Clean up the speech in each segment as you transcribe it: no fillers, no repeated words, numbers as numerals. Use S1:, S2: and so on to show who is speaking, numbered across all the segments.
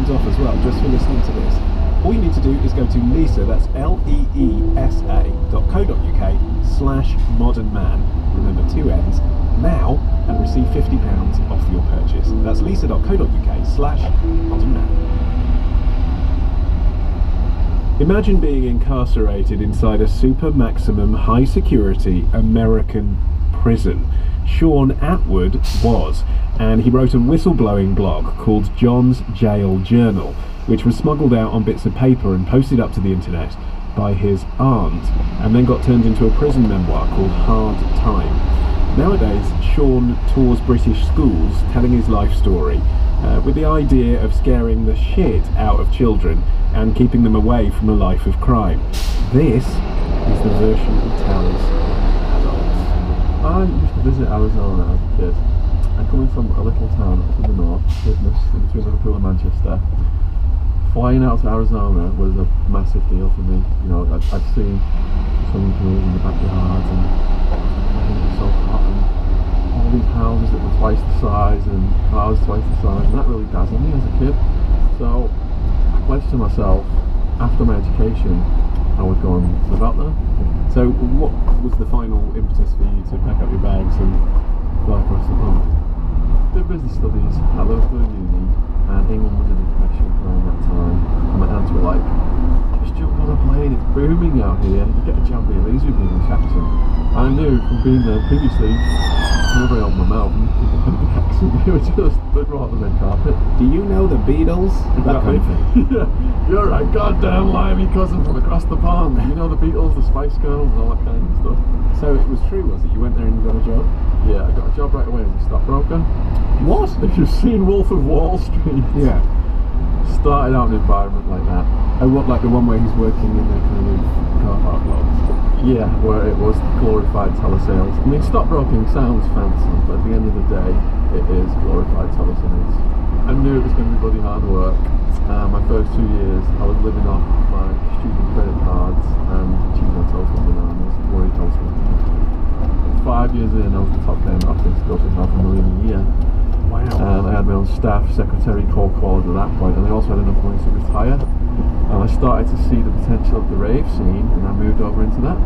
S1: £50 off as well, just for listening to this. All you need to do is go to Leesa, that's leesa.co.uk/modernman, remember 2 N's, now, and receive £50 off your purchase. That's leesa.co.uk/modernman. Imagine being incarcerated inside a super maximum high security American prison. Sean Atwood was, and he wrote a whistleblowing blog called John's Jail Journal, which was smuggled out on bits of paper and posted up to the internet by his aunt, and then got turned into a prison memoir called Hard Time. Nowadays, Sean tours British schools telling his life story, with the idea of scaring the shit out of children and keeping them away from a life of crime. This is the version he tells adults.
S2: I used to visit Arizona as a kid, and coming from a little town up in the north, Widnes, in between Liverpool and Manchester, flying out to Arizona was a massive deal for me. You know, I'd seen swimming pools in the backyards, and it was so hot, and all these houses that were twice the size, and cars twice the size, and that really dazzled me as a kid. So I pledged to myself, after my education, I would go and live out there.
S1: So what was the final impetus for you to pack up your bags and fly across the pond?
S2: Did business studies at Liverpool Uni, and England was in a depression around that time, and my aunts were like, just jump on a plane, it's booming out here, you get a job with a laser beam accent. I knew from being there previously, whenever I opened my mouth, and people had the accent, they'd roll out the red carpet.
S1: Do you know the Beatles? That kind of thing.
S2: Yeah, you're a goddamn limey cousin from across the pond. You know the Beatles, the Spice Girls, and all that kind of stuff.
S1: So it was true, was it? You went there and you got a job?
S2: Yeah, I got a job right away as a stockbroker.
S1: What?
S2: If you've seen Wolf of Wall Street.
S1: Yeah.
S2: Started out in an environment like that.
S1: Oh, what, like the one where he's working in the kind of car park lot?
S2: Yeah, where it was glorified telesales. I mean, stockbroking sounds fancy, but at the end of the day, it is glorified telesales. I knew it was going to be bloody hard work. My first 2 years, I was living off my student credit cards and cheese on toast and bananas, worried toast. 5 years in, I was the top guy in the office, grossing $500,000 a year.
S1: Wow.
S2: And I had my own staff, secretary, cold callers at that point, and I also had enough money to retire. And I started to see the potential of the rave scene, and I moved over into that.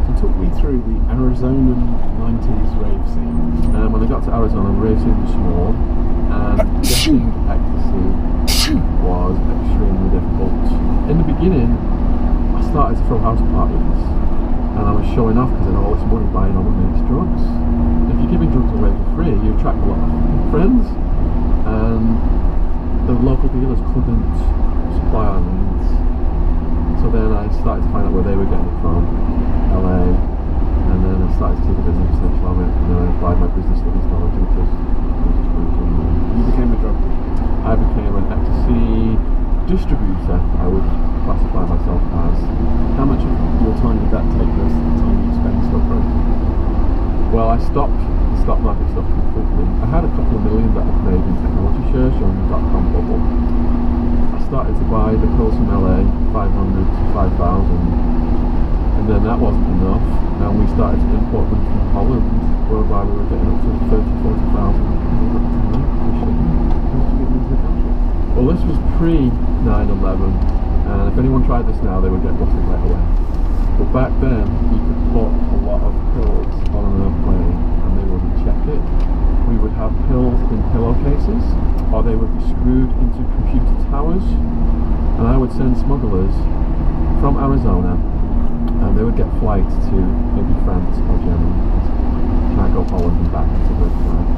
S1: So talk me through the Arizona 90s rave scene.
S2: When I got to Arizona, the rave scene was small, and getting ecstasy was extremely difficult. In the beginning, I started to throw house parties, and I was showing off because I had all this money buying all my mates drugs. If you're giving drugs away for free, you attract a lot of friends, and the local dealers couldn't supply our needs. So then I started to find out where they were getting it from, LA, and then I started to see the business potential of it, and then I applied my business studies knowledge, which was brutal.
S1: You became a drug dealer?
S2: I became an ecstasy distributor, I would classify myself as.
S1: How much of your time did that take versus the time you spent stockbroking?
S2: Well, I stopped the stock market stuff completely. I had a couple of million that I'd made in technology shares during the dot-com bubble. I started to buy the pills from LA, 500 to 5,000, and then that wasn't enough, and we started to import them from Holland, whereby we were getting up to 30,000 to 40,000. Well, this was pre-9/11, and if anyone tried this now, they would get busted right away. But back then, you could put a lot of pills on an airplane, and they wouldn't check it. We would have pills in pillowcases, or they would be screwed into computer towers, and I would send smugglers from Arizona, and they would get flights to maybe France or Germany, Chicago, Holland, and back to the flight.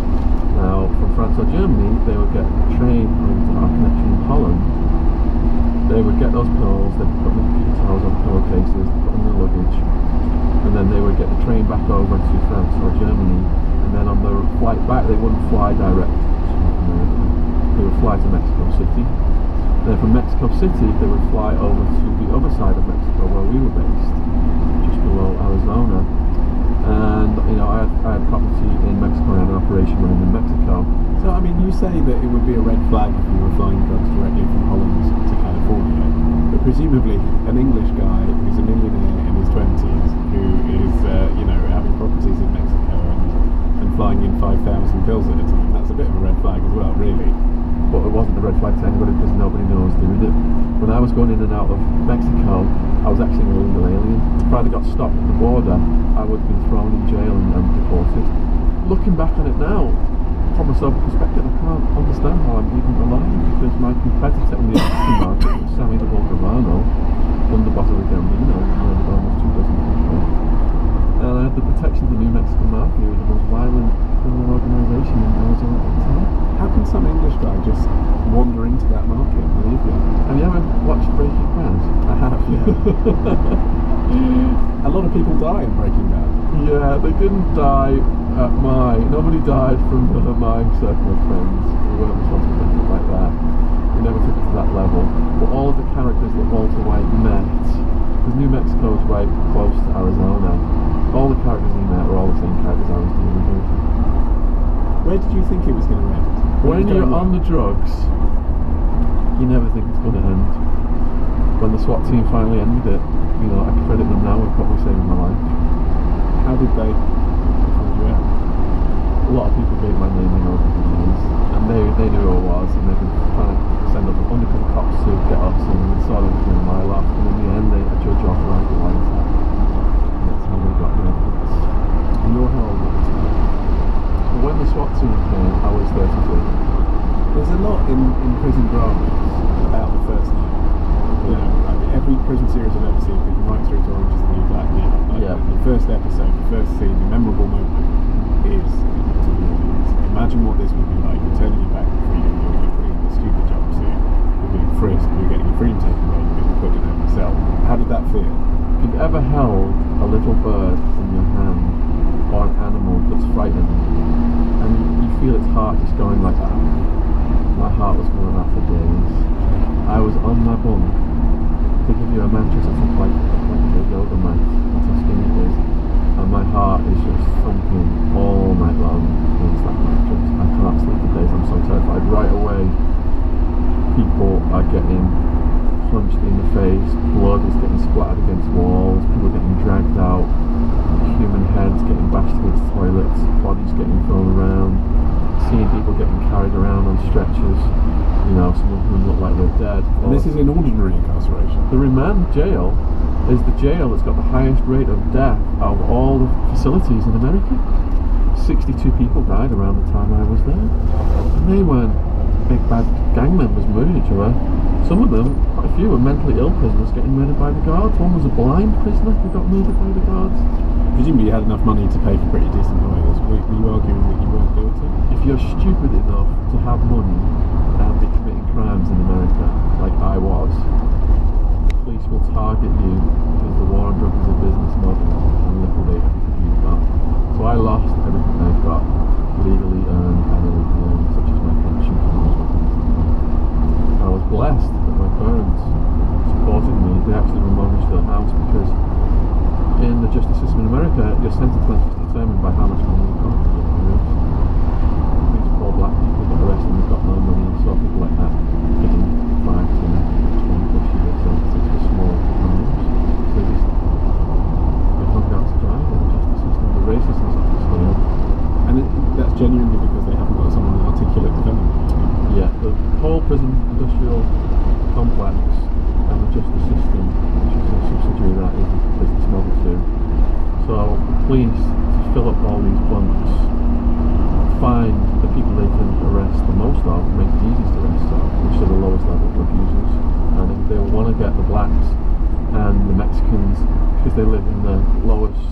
S2: Now, from France or Germany, they would get a train into our connection in Holland. They would get those pills, they'd put them in computer towers on pillowcases, put them in the luggage, and then they would get the train back over to France or Germany, and then on the flight back, they wouldn't fly direct to America. They would fly to Mexico City. Then from Mexico City, they would fly over to the other side of Mexico where we were based, just below Arizona. And you know, I had property in Mexico, and I had an operation running in Mexico.
S1: So I mean, you say that it would be a red flag if you were flying drugs directly from Holland to California, but presumably an English guy who's a millionaire in his 20s, who is having properties in Mexico and flying in 5,000 pills at a time, that's a bit of a red flag as well, really.
S2: but it wasn't a red flag to anybody because nobody knows doing it. When I was going in and out of Mexico, I was actually an illegal alien. If I'd have got stopped at the border, I would have been thrown in jail and deported. Looking back on it now, from a sober perspective, I can't understand how I'm even alive, because my competitor in the equity market was Sammy the Volcano, underboss of the Gambino, who murdered almost 2 dozen people. And I had the protection of the New Mexican Mafia, the most violent criminal organisation in Arizona at the time.
S1: How can some English guy just wander into that market and leave you?
S2: Have you ever watched Breaking Bad?
S1: I have, yeah. A lot of people die in Breaking Bad.
S2: Yeah, they didn't die at nobody died from my circle of friends. We weren't responsible for anything like that. We never took it to that level. But all of the characters that Walter White met, because New Mexico is right close to Arizona, all the characters he met were all the same characters I was dealing with.
S1: Where did you think it was going to end?
S2: When you're on the drugs, you never think it's going to end. When the SWAT team finally ended it, you know, I credit them now with probably saving my life.
S1: How did they find you out?
S2: A lot of people gave my name in over the years, and they knew who I was, and they've been trying to send up undercover cops to get us, and we saw them doing my life, and in the end, a judge authorised the wiretap. And that's how they got the evidence.
S1: And you're how old at the time?
S2: When the SWAT team came, I was 32.
S1: There's a lot in prison dramas about the first night. You know, like every prison series I've ever seen, people right through to Orange is the New Black now. Like
S2: Yeah.
S1: The first episode, the first scene, the memorable moment is to the audience. Imagine what this would be like. You're turning your back on freedom, you're putting on a stupid jumpsuit, you're being frisked, you're getting your freedom taken away, you're being put in a cell. How did that feel?
S2: If you've ever held a little bird in your hand, or an animal that's frightened, and you feel its heart just going like that, my heart was going out for days. I was on my bunk. They give you a mattress that's like a yoga mat, that's how skinny it is, and my heart is just thumping all night long against that mattress. I can't sleep for days, I'm so terrified. Right away, people are getting punched in the face, blood is getting splattered against walls, people are getting dragged out, human heads getting bashed against toilets, bodies getting thrown around, seeing people getting carried around on stretchers, you know, some of them look like they're dead.
S1: And this is in ordinary incarceration.
S2: The remand jail is the jail that's got the highest rate of death out of all the facilities in America. 62 people died around the time I was there. And they weren't big bad gang members murdering each other. Some of them, quite a few, were mentally ill prisoners getting murdered by the guards. One was a blind prisoner who got murdered by the guards.
S1: Presumably you had enough money to pay for pretty decent lawyers. Were you arguing that you weren't guilty?
S2: If you're stupid enough to have money and be committing crimes in America, like I was, the police will target you because the war on drugs is a business model and liquidate everything you've got. So I lost everything I've got, legally earned and illegally earned, such as my pension from those weapons. I was blessed that my parents supported me. They actually remortgaged their house because in the justice system in America, your sentence length is determined by how much money you've got. These poor black people get arrested and they've got no money. You saw people like that getting 5, 10, 20 plus years sentences for small crimes. They just get hung out to dry in the justice system. The racism is actually still.
S1: And that's genuinely because they haven't got someone articulate defending them.
S2: Yeah, the whole prison industrial complex and the justice system, which is a subsidiary of that, is a business model too. So the police, to fill up all these bunks, find the people they can arrest the most of, make it easiest to arrest of, which are the lowest level drug users. And if they want to get the blacks and the Mexicans, because they live in the lowest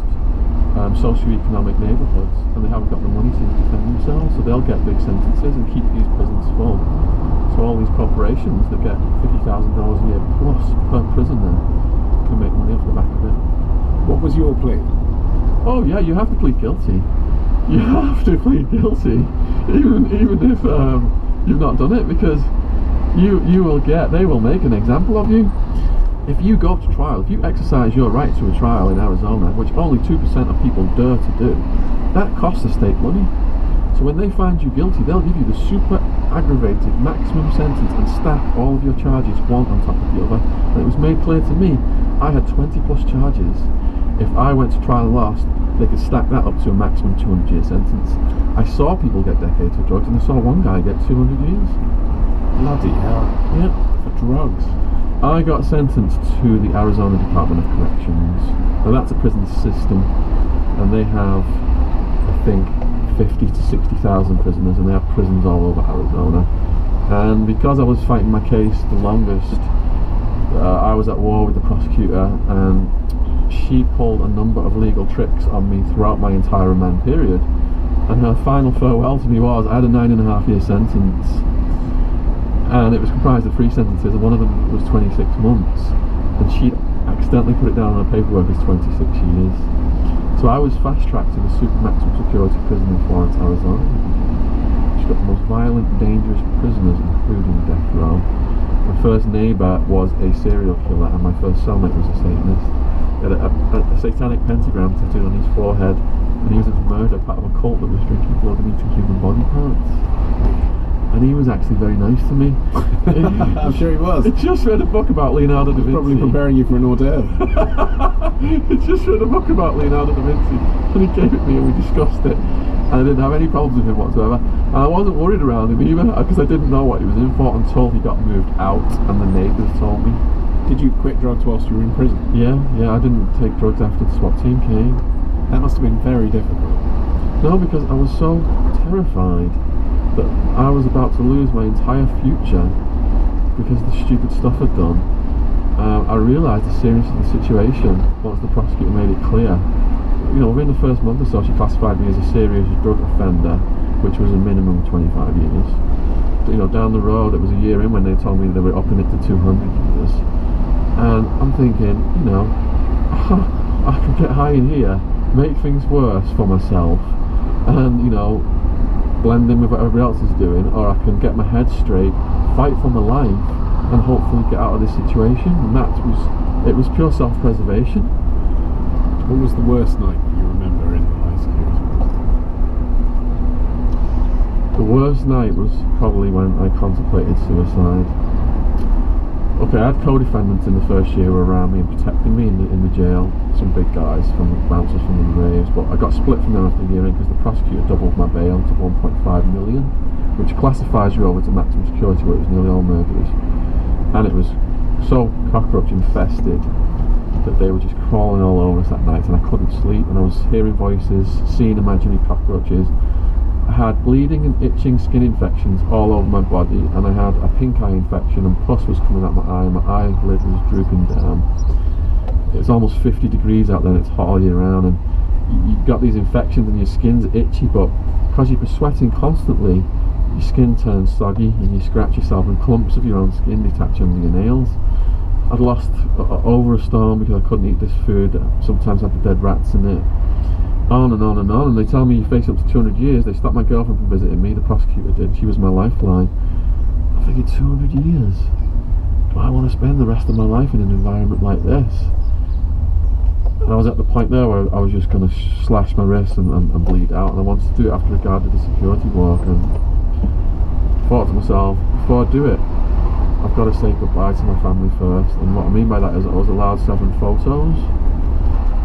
S2: socio-economic neighbourhoods and they haven't got the money to defend themselves, so they'll get big sentences and keep these prisons full. So all these corporations that get $50,000 a year plus per prisoner can make money off the back of it.
S1: What was your plea?
S2: Oh yeah, you have to plead guilty. You have to plead guilty, even if you've not done it, because they will make an example of you. If you go to trial, if you exercise your right to a trial in Arizona, which only 2% of people dare to do, that costs the state money. So when they find you guilty, they'll give you the super aggravated maximum sentence and stack all of your charges one on top of the other. And it was made clear to me, I had 20 plus charges. If I went to trial and lost, they could stack that up to a maximum 200-year sentence. I saw people get decades for drugs, and I saw one guy get 200 years.
S1: Bloody hell.
S2: Yeah.
S1: For drugs.
S2: I got sentenced to the Arizona Department of Corrections. Now that's a prison system, and they have, I think, 50 to 60,000 prisoners, and they have prisons all over Arizona. And because I was fighting my case the longest, I was at war with the prosecutor, and she pulled a number of legal tricks on me throughout my entire remand period. And her final farewell to me was, I had a 9.5-year sentence, and it was comprised of 3 sentences, and one of them was 26 months, and she accidentally put it down on her paperwork as 26 years. So I was fast-tracked to the super maximum security prison in Florence, Arizona. She's got the most violent, dangerous prisoners, including death row. My first neighbour was a serial killer, and my first cellmate was a Satanist. He had a satanic pentagram tattooed on his forehead, and he was into murder, part of a cult that was drinking blood and eating human body parts. And he was actually very nice to me.
S1: I'm sure he was.
S2: It just read a book about Leonardo da Vinci.
S1: Probably preparing you for an hors d'oeuvre.
S2: It just read a book about Leonardo da Vinci, and he gave it me, and we discussed it. And I didn't have any problems with him whatsoever. And I wasn't worried around him either, because I didn't know what he was in for until he got moved out, and the neighbours told me.
S1: Did you quit drugs whilst you were in prison?
S2: Yeah, I didn't take drugs after the SWAT team came.
S1: That must have been very difficult.
S2: No, because I was so terrified that I was about to lose my entire future because of the stupid stuff I'd done. I realised the seriousness of the situation once the prosecutor made it clear. You know, within the first month or so, she classified me as a serious drug offender, which was a minimum of 25 years. You know, down the road, it was a year in when they told me they were upping it to 200 years. And I'm thinking, you know, I could get high in here, make things worse for myself, and, you know, blend in with what everybody else is doing, or I can get my head straight, fight for my life, and hopefully get out of this situation. And it was pure self-preservation.
S1: What was the worst night that you remember in the high security prison?
S2: The worst night was probably when I contemplated suicide. Okay, I had co-defendants in the first year who were around me and protecting me in the jail. Some big guys, from the bouncers from the raves, but I got split from them after a year in because the prosecutor doubled my bail to 1.5 million, which classifies you over to maximum security, where it was nearly all murderers. And it was so cockroach infested that they were just crawling all over us that night, and I couldn't sleep, and I was hearing voices, seeing imaginary cockroaches. I had bleeding and itching skin infections all over my body, and I had a pink eye infection, and pus was coming out my eye, and my eyelid was drooping down. It's almost 50 degrees out there, and it's hot all year round, and you've got these infections and your skin's itchy, but because you've been sweating constantly, your skin turns soggy, and you scratch yourself, and clumps of your own skin detach under your nails. I'd lost over a stone because I couldn't eat this food. Sometimes I had the dead rats in it. On and on and on, and they tell me you face up to 200 years. They stopped my girlfriend from visiting me, the prosecutor did. She was my lifeline. I figured 200 years. Do I want to spend the rest of my life in an environment like this? And I was at the point there where I was just going to slash my wrist and bleed out, and I wanted to do it after I guarded the security walk, and thought to myself, before I do it, I've got to say goodbye to my family first. And what I mean by that is I was allowed 7 photos.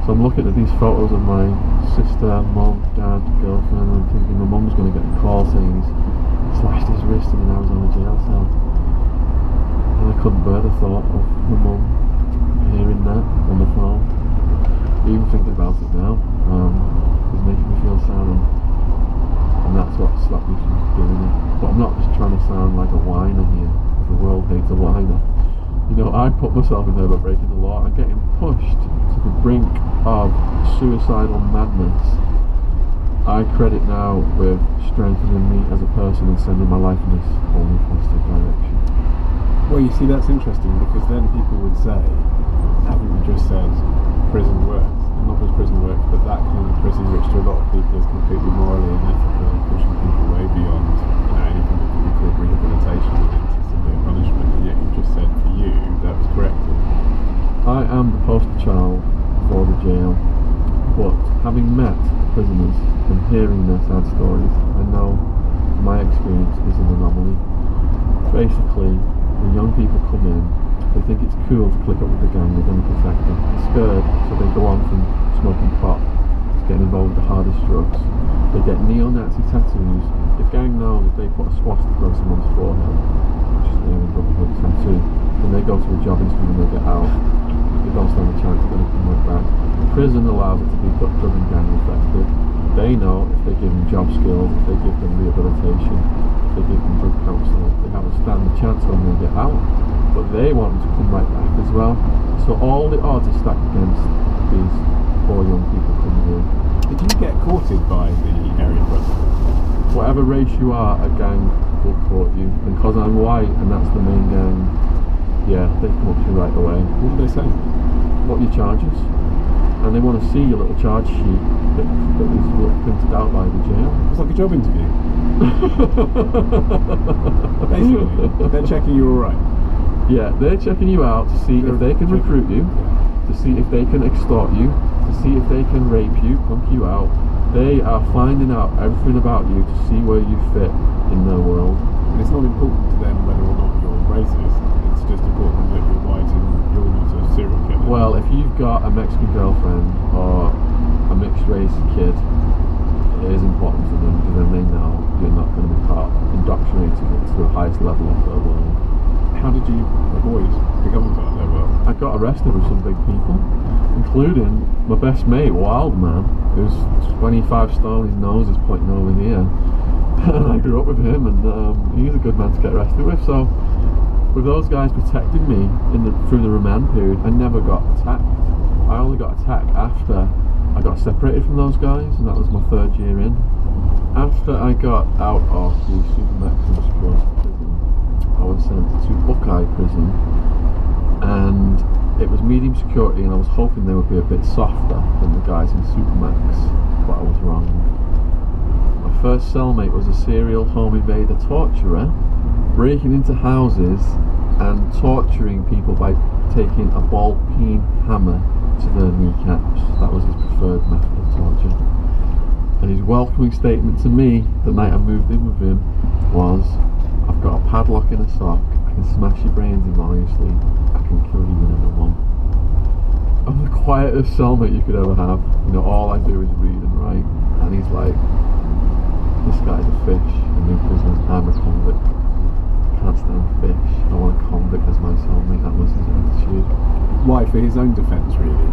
S2: So I'm looking at these photos of my sister, mum, dad, girlfriend, and I'm thinking my mum's going to get a call saying he's slashed his wrist in an Arizona jail cell. And I couldn't bear the thought of my mum hearing that on the phone. Even thinking about it now is making me feel sad, and that's what stopped me from doing it. But I'm not just trying to sound like a whiner here. The world hates a whiner. You know, I put myself in there by breaking the law and getting pushed to the brink of suicidal madness. I credit now with strengthening me as a person and sending my life in this whole new positive direction.
S1: Well, you see, that's interesting, because then people would say, haven't you just said prison works? And not just prison works, but that kind of prison, which to a lot of people is completely morally unethical, pushing people way beyond, you know, anything that could be called rehabilitation and into severe punishment. And yet you just said for you that was corrected.
S2: I am the poster child for the jail, but having met prisoners and hearing their sad stories, I know my experience is an anomaly. Basically, when young people come in, they think it's cool to click up with the gang, they're going to protect them. They're scared, so they go on from smoking pot to getting involved with the hardest drugs. They get neo-Nazi tattoos. The gang know that they put a swastika on someone's forehead. engineering government tattoo. When they go to a job interview and they get out, they don't stand a chance they're going to come right back. Prison allows it to be drug and gang infected. They know if they give them job skills, if they give them rehabilitation, if they give them drug counselling, they have a stand a chance when they get out. But they want them to come right back as well. So all the odds are stacked against these poor young people coming in.
S1: Did you get courted by the area brother?
S2: Whatever race you are, a gang will court you. And because I'm white and that's the main gang, yeah, they come up to you right away.
S1: What do they say?
S2: What are your charges? And they want to see your little charge sheet that is printed out by the jail.
S1: It's like a job interview. Basically, they're checking you're alright.
S2: Yeah, they're checking you out to see if they can recruit you, to see if they can extort you, to see if they can rape you, punk you out. They are finding out everything about you to see where you fit in their world.
S1: And it's not important to them whether or not you're racist, it's just important that you're white and you're not a serial killer.
S2: Well, if you've got a Mexican girlfriend or a mixed race kid, it is important to them because then they know you're not going to be indoctrinated to the highest level of their world.
S1: How did you avoid becoming part of their world?
S2: I got arrested with some big people, including my best mate, Wild Man, who's 25 stone, his nose is pointing over here. And I grew up with him, and he's a good man to get arrested with. So, with those guys protecting me through the remand period, I never got attacked. I only got attacked after I got separated from those guys, and that was my 3rd year in. After I got out of the super maximum security prison, I was sent to Buckeye prison, and it was medium security, and I was hoping they would be a bit softer than the guys in Supermax, but I was wrong. My first cellmate was a serial home invader torturer, breaking into houses and torturing people by taking a ball-peen hammer to their kneecaps. That was his preferred method of torture. And his welcoming statement to me the night I moved in with him was, "I've got a padlock in a sock, I can smash your brains in while you sleep, I can kill you whenever I want." I'm the quietest cellmate you could ever have. You know, all I do is read and write. And he's like, "This guy's a fish in new prison, I'm a convict. I can't stand fish, I want a convict as my cellmate." That was his attitude.
S1: Why? For his own defence, really?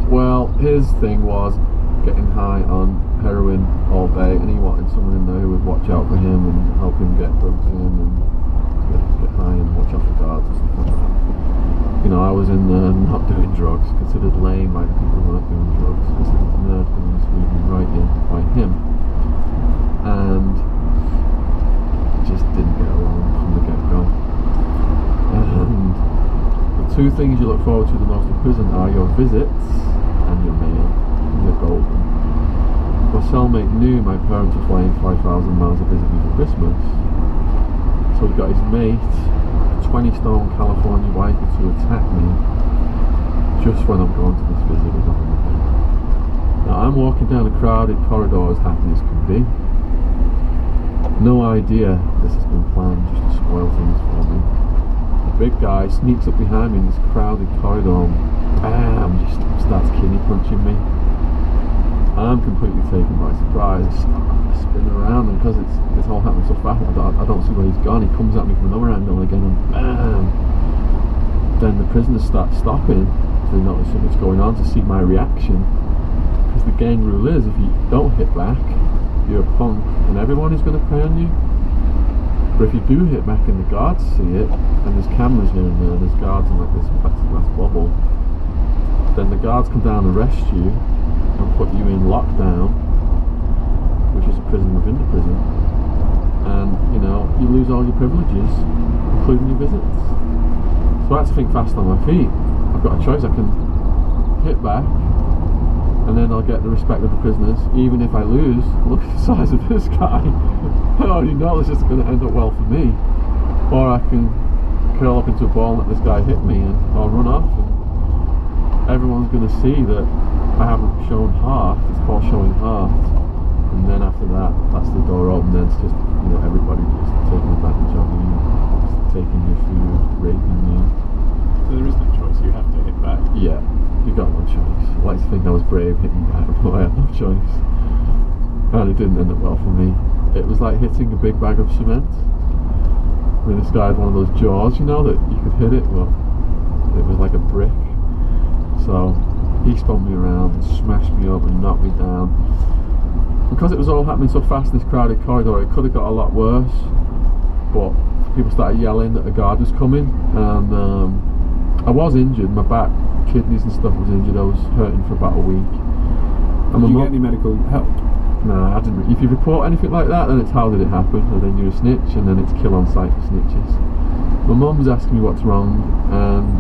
S2: Well, his thing was getting high on heroin all day, and he wanted someone in there who would watch out for him and help him get drugs in and get high and watch out for guards and stuff like that. You know, I was in there not doing drugs, considered lame by the people who weren't doing drugs, considered a nerd who was reading writing by him, and just didn't get along from the get-go. And the two things you look forward to the most in prison are your visits and your mail. You're golden. My cellmate knew my parents were flying 5,000 miles to visit me for Christmas, so he got his mate, a 20-stone California wiper, to attack me just when I'm going to this visit with my mother. Now I'm walking down a crowded corridor as happy as can be. No idea this has been planned just to spoil things for me. The big guy sneaks up behind me in this crowded corridor and bam, just starts kidney punching me. I'm completely taken by surprise. I spin around, and because it's all happening so fast, I don't see where he's gone. He comes at me from another angle again, and bam! Then the prisoners start stopping, so they notice something's going on, to see my reaction. Because the gang rule is, if you don't hit back, you're a punk, and everyone is going to prey on you. But if you do hit back and the guards see it, and there's cameras here and there, there's guards in like this plexiglass bubble, then the guards come down and arrest you and put you in lockdown, which is a prison within the prison, and you know, you lose all your privileges, including your visits. So I had to think fast on my feet. I've got a choice. I can hit back and then I'll get the respect of the prisoners, even if I lose. Look at the size of this guy. I already know this is going to end up well for me. Or I can curl up into a ball and let this guy hit me, and I'll run off, and everyone's going to see that I haven't shown heart. It's called showing heart. And then after that, that's the door open. Then it's just, you know, everybody just taking advantage of you, just taking your food, raping you.
S1: So there is no choice, you have to hit back.
S2: Yeah, you got no choice. I like to think I was brave hitting back, but I had no choice. And it didn't end up well for me. It was like hitting a big bag of cement. I mean, this guy had one of those jaws, you know, that you could hit it, but it was like a brick. So he spun me around and smashed me up and knocked me down. Because it was all happening so fast in this crowded corridor, it could have got a lot worse, but people started yelling that a guard was coming, and I was injured. My back, kidneys and stuff was injured. I was hurting for about a week.
S1: Did you get any medical help?
S2: Nah, I didn't. If you report anything like that, then it's how did it happen, and then you're a snitch, and then it's kill on sight for snitches. My mum was asking me what's wrong, and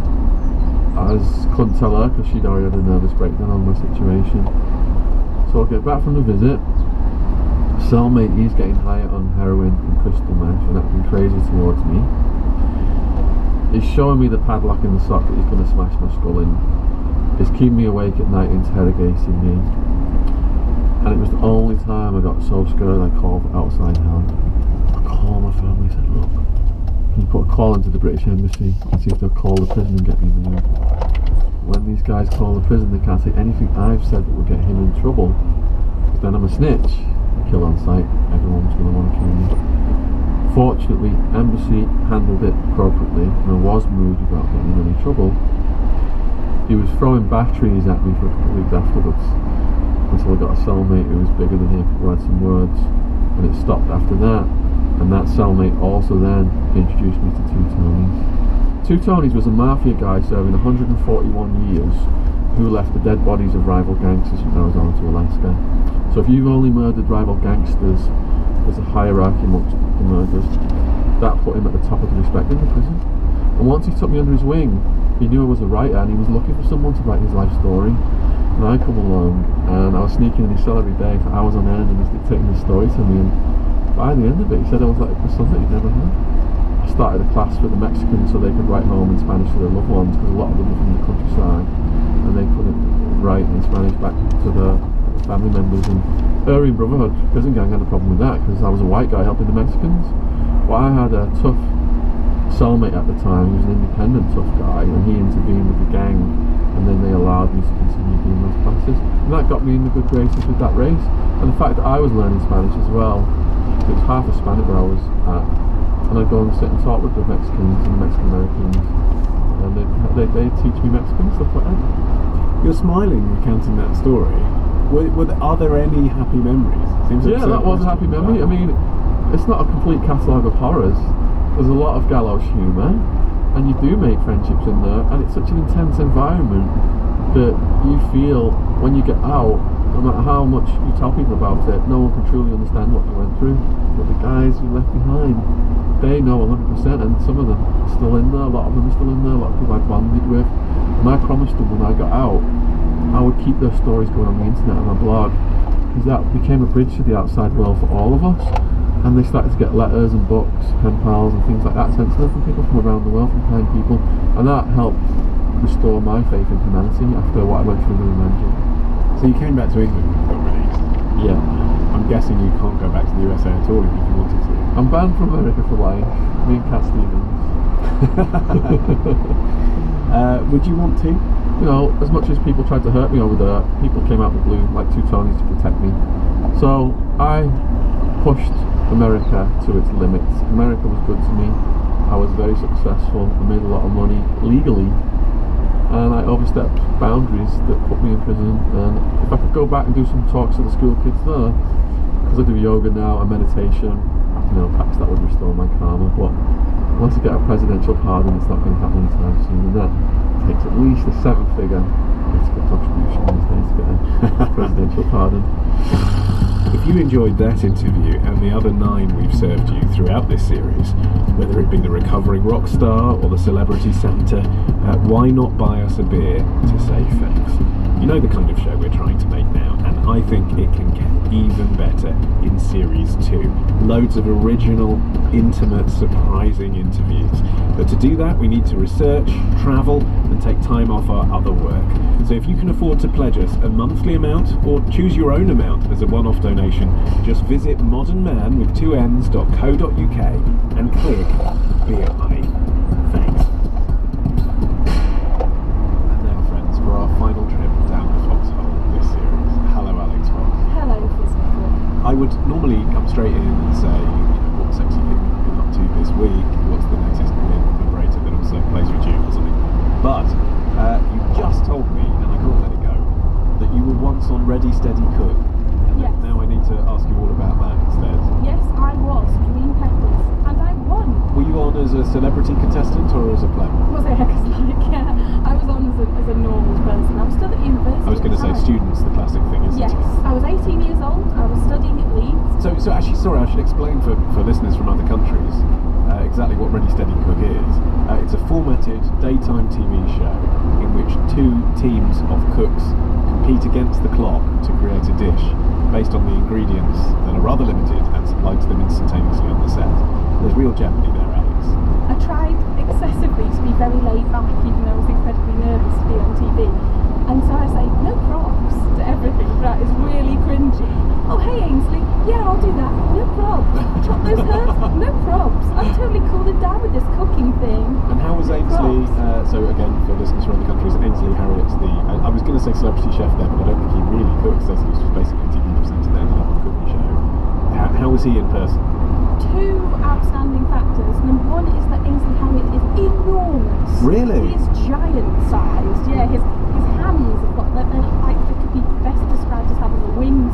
S2: I couldn't tell her because she'd already had a nervous breakdown on my situation. So I get back from the visit. Cellmate, he's getting higher on heroin and crystal meth and acting crazy towards me. He's showing me the padlock in the sock that he's going to smash my skull in. He's keeping me awake at night, interrogating me. And it was the only time I got so scared I called outside help. I called my family, said, look, can you put a call into the British Embassy and see if they'll call the prison and get me moved? When these guys call the prison, they can't say anything I've said that will get him in trouble. Because then I'm a snitch. Kill on sight, everyone's going to want to kill me. Fortunately, Embassy handled it appropriately and I was moved without getting in any trouble. He was throwing batteries at me for a couple of weeks afterwards, until I got a cellmate who was bigger than him, who had some words, and it stopped after that. And that cellmate also then introduced me to Two Tonys. Two Tonys was a mafia guy serving 141 years who left the dead bodies of rival gangsters from Arizona to Alaska. So if you've only murdered rival gangsters, there's a hierarchy amongst the murderers. That put him at the top of the respect in the prison. And once he took me under his wing, he knew I was a writer and he was looking for someone to write his life story. And I come along and I was sneaking in his cell every day for hours on end and he's dictating his story to me. And by the end of it, he said I was like the son that he'd never had. I started a class for the Mexicans so they could write home in Spanish to their loved ones, because a lot of them were from the countryside and they couldn't write in Spanish back to their family members. And Aryan Brotherhood prison gang had a problem with that because I was a white guy helping the Mexicans. Well, I had a tough cellmate at the time. He was an independent tough guy and he intervened with the gang, and then they allowed me to continue doing those classes, and that got me in the good graces with that race. And the fact that I was learning Spanish as well, it was half Hispanic where I was at, and I'd go and sit and talk with the Mexicans and the Mexican Americans, and they'd teach me Mexican stuff like that.
S1: You're smiling recounting that story. Are there any happy memories?
S2: Yeah, that was a happy memory. I mean, it's not a complete catalogue of horrors. There's a lot of gallows humour, and you do make friendships in there, and it's such an intense environment that you feel when you get out, no matter how much you tell people about it, no one can truly understand what you went through. But the guys you left behind, they know 100%, and some of them are still in there, a lot of them are still in there, a lot of people I bonded with. And I promised them when I got out, I would keep their stories going on the internet and my blog, because that became a bridge to the outside world for all of us. And they started to get letters and books, pen pals and things like that sent to them from people from around the world, from kind people, and that helped restore my faith in humanity after what I went through in the Manji.
S1: So you came back to England when you got released?
S2: Yeah.
S1: I'm guessing you can't go back to the USA at all if you wanted to.
S2: I'm banned from America for life. Me and Cat Stevens.
S1: Would you want to?
S2: You know, as much as people tried to hurt me over there, people came out of the blue like Two Tonys to protect me. So I pushed America to its limits. America was good to me. I was very successful. I made a lot of money legally, and I overstepped boundaries that put me in prison. And if I could go back and do some talks to the school kids there, because I do yoga now and meditation, you know, perhaps that would restore my karma. But once I get a presidential pardon, it's not going to happen anytime soon, and that takes at least a 7-figure political contribution these days to get a presidential pardon.
S1: If you enjoyed that interview and the other 9 we've served you throughout this series, whether it be the recovering rock star or the celebrity Santa, why not buy us a beer to say thanks? You know the kind of show we're trying to make now, and I think it can get even better in Series 2. Loads of original, intimate, surprising interviews. But to do that, we need to research, travel, and take time off our other work. So if you can afford to pledge us a monthly amount, or choose your own amount as a one-off donation, just visit modernmanwith2ns.co.uk and click Beer Money. Thanks. And now, friends, for our final trip down the foxhole of this series. Hello, Alex Fox.
S3: Hello, Physical.
S1: I would normally come straight in and say, what sexy thing you've been up to this week, what's But you just told me, and I can't let it go, that you were once on Ready Steady Cook. And
S3: Yes.
S1: now I need to ask you all about that instead.
S3: Yes, I was green peppers, and I won.
S1: Were you on as a celebrity contestant or as a pleb?
S3: Was it? Because I was on as a normal person. I was still at university.
S1: I was going to
S3: at
S1: say
S3: the time.
S1: students, the classic thing, isn't
S3: Yes,
S1: it?
S3: I was 18 years old. I was studying at Leeds.
S1: So actually, sorry, I should explain for listeners from other countries exactly what Ready Steady Cook is. It's a formatted daytime TV show in which two teams of cooks compete against the clock to create a dish based on the ingredients that are rather limited and supplied to them instantaneously on the set. There's real jeopardy there, Alex.
S3: I tried excessively to be very laid back, even though I was incredibly nervous to be on TV. And so I say no props to everything. That is really cringy. Oh, hey Ainsley, yeah, I'll do that. No props. Chop those herbs. No props. I'm totally cool it down with this cooking thing.
S1: And how was Ainsley? So again, for listeners from other countries, Ainsley Harriot's the. I was going to say celebrity chef there, but I don't think he really cooks. As he was just basically a TV presenter that ended up on a cooking show. How was he in person?
S3: Two outstanding factors. Number one is that Ainsley Harriott is enormous.
S1: Really?
S3: He is giant-sized. Yeah, his hands have got they could be best described as having a wingspan.